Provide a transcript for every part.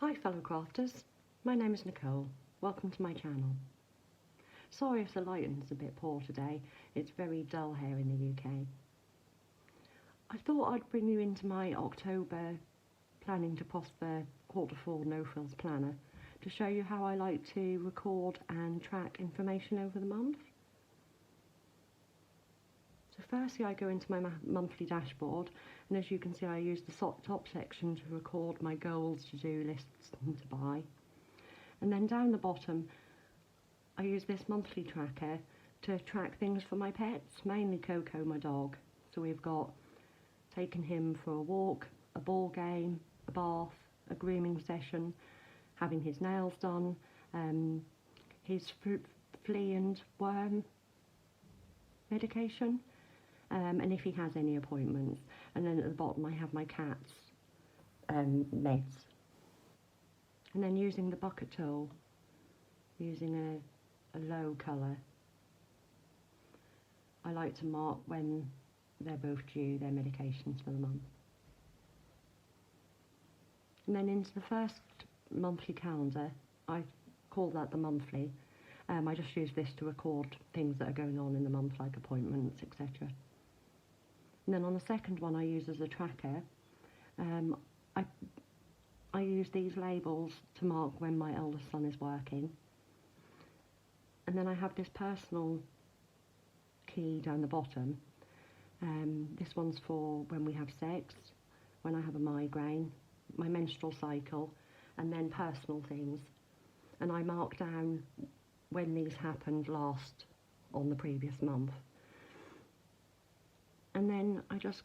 Hi fellow crafters, my name is Nicole. Welcome to my channel. Sorry if the lighting's a bit poor today, it's very dull here in the UK. I thought I'd bring you into my October Planning to Prosper Q4 No Frills Planner to show you how I like to record and track information over the month. So firstly I go into my monthly dashboard, and as you can see I use the top section to record my goals, to-do lists and to buy. And then down the bottom I use this monthly tracker to track things for my pets, mainly Coco, my dog. So we've got taking him for a walk, a ball game, a bath, a grooming session, having his nails done, his flea and worm medication, and if he has any appointments. And then at the bottom I have my cat's meds. And then using the bucket tool, using a low colour, I like to mark when they're both due their medications for the month. And then into the first monthly calendar, I call that the monthly. I just use this to record things that are going on in the month, like appointments, etc. And then on the second one I use as a tracker, I use these labels to mark when my eldest son is working. And then I have this personal key down the bottom. This one's for when we have sex, when I have a migraine, my menstrual cycle, and then personal things. And I mark down when these happened last on the previous month. And then I just,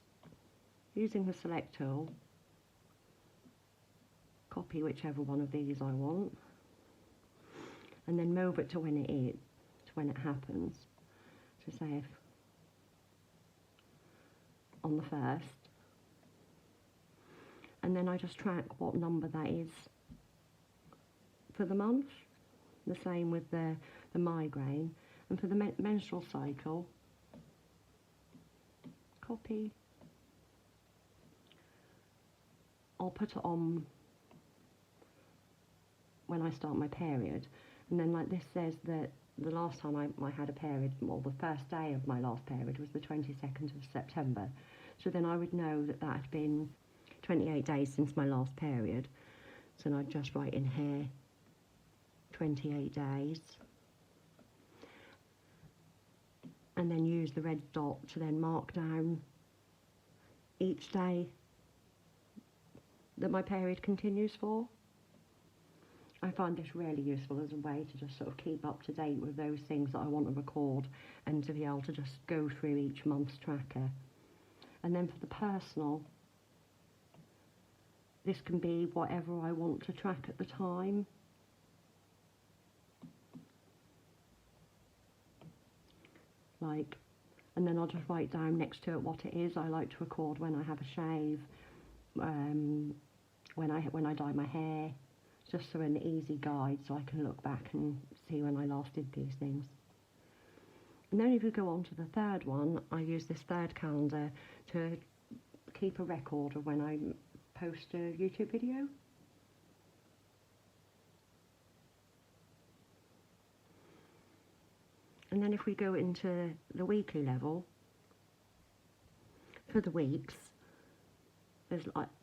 using the select tool, copy whichever one of these I want, and then move it to when it is, to when it happens. So say if on the 1st, and then I just track what number that is for the month. The same with the migraine, and for the menstrual cycle, copy, I'll put it on when I start my period, and then like this says that the last time I had a period, well, the first day of my last period was the 22nd of September, so then I would know that that had been 28 days since my last period. So then I'd just write in here 28 days, and then use the red dot to then mark down each day that my period continues for. I find this really useful as a way to just sort of keep up to date with those things that I want to record, and to be able to just go through each month's tracker. And then for the personal, this can be whatever I want to track at the time. Like, and then I'll just write down next to it what it is. I like to record when I have a shave, when I dye my hair, just so an easy guide so I can look back and see when I last did these things. And then if you go on to the third one, I use this third calendar to keep a record of when I post a YouTube video. And then if we go into the weekly level, for the weeks,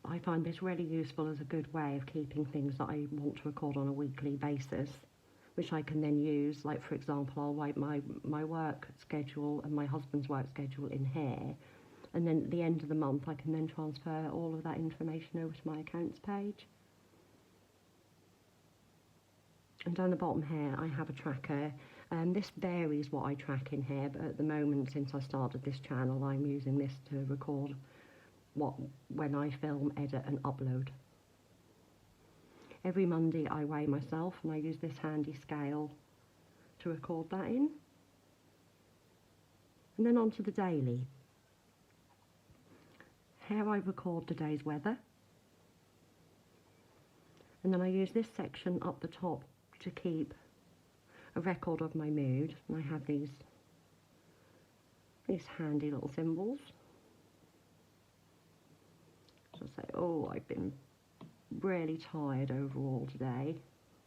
I find this really useful as a good way of keeping things that I want to record on a weekly basis, which I can then use. Like, for example, I'll write my work schedule and my husband's work schedule in here, and then at the end of the month I can then transfer all of that information over to my accounts page. And down the bottom here I have a tracker. This varies what I track in here, but at the moment, since I started this channel, I'm using this to record when I film, edit and upload. Every Monday I weigh myself, and I use this handy scale to record that in. And then on to the daily. Here I record the day's weather, and then I use this section up the top to keep a record of my mood, and I have these handy little symbols. So say, oh, I've been really tired overall today.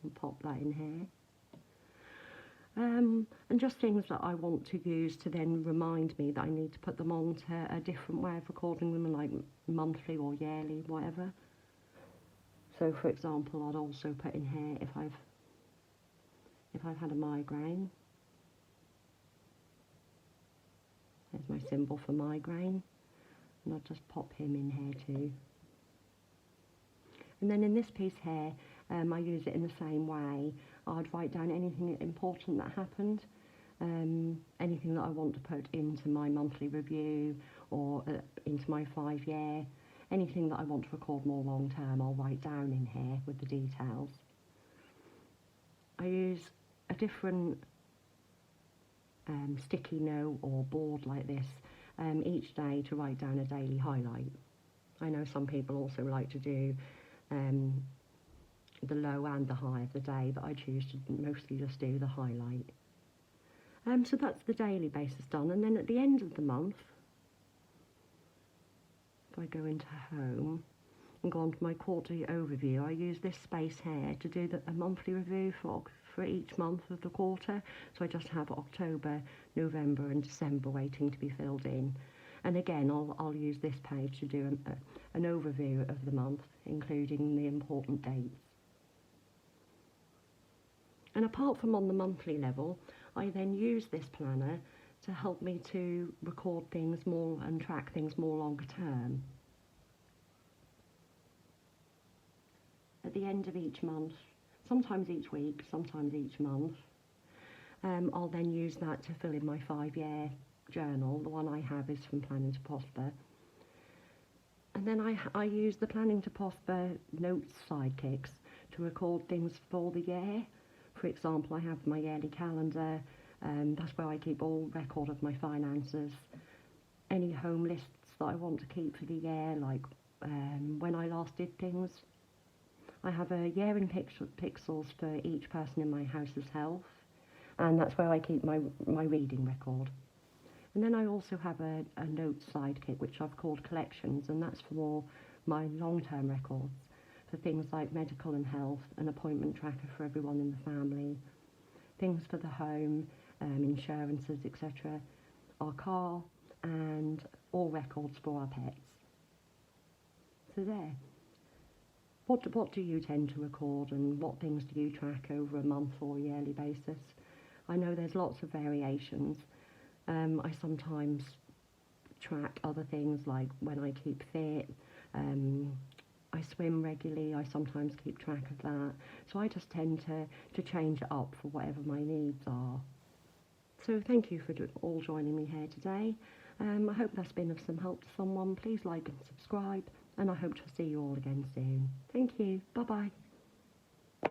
I'll pop that in here. And just things that I want to use to then remind me that I need to put them on to a different way of recording them, like monthly or yearly, whatever. So for example, I'd also put in here if I've had a migraine. There's my symbol for migraine, and I'll just pop him in here too. And then in this piece here, I use it in the same way. I'd write down anything important that happened, anything that I want to put into my monthly review or into my 5-year, anything that I want to record more long term, I'll write down in here with the details. I use a different sticky note or board like this each day to write down a daily highlight. I know some people also like to do the low and the high of the day, but I choose to mostly just do the highlight. So that's the daily basis done, and then at the end of the month, if I go into home and go on to my quarterly overview, I use this space here to do a monthly review for each month of the quarter. So I just have October, November and December waiting to be filled in. And again, I'll use this page to do an overview of the month, including the important dates. And apart from on the monthly level, I then use this planner to help me to record things more and track things more longer term. At the end of each month, sometimes each week, sometimes each month, I'll then use that to fill in my 5-year journal. The one I have is from Planning to Prosper. And then I use the Planning to Prosper notes sidekicks to record things for the year. For example, I have my yearly calendar, that's where I keep all record of my finances, any home lists that I want to keep for the year, like when I last did things. I have a year in pixels for each person in my house's health, and that's where I keep my reading record. And then I also have a notes sidekick which I've called collections, and that's for my long-term records, for things like medical and health, an appointment tracker for everyone in the family, things for the home, insurances, etc., our car, and all records for our pets. So there. What do you tend to record, and what things do you track over a month or yearly basis? I know there's lots of variations. I sometimes track other things like when I keep fit, I swim regularly, I sometimes keep track of that. So I just tend to change it up for whatever my needs are. So thank you for all joining me here today. I hope that's been of some help to someone. Please like and subscribe, and I hope to see you all again soon. Thank you. Bye-bye.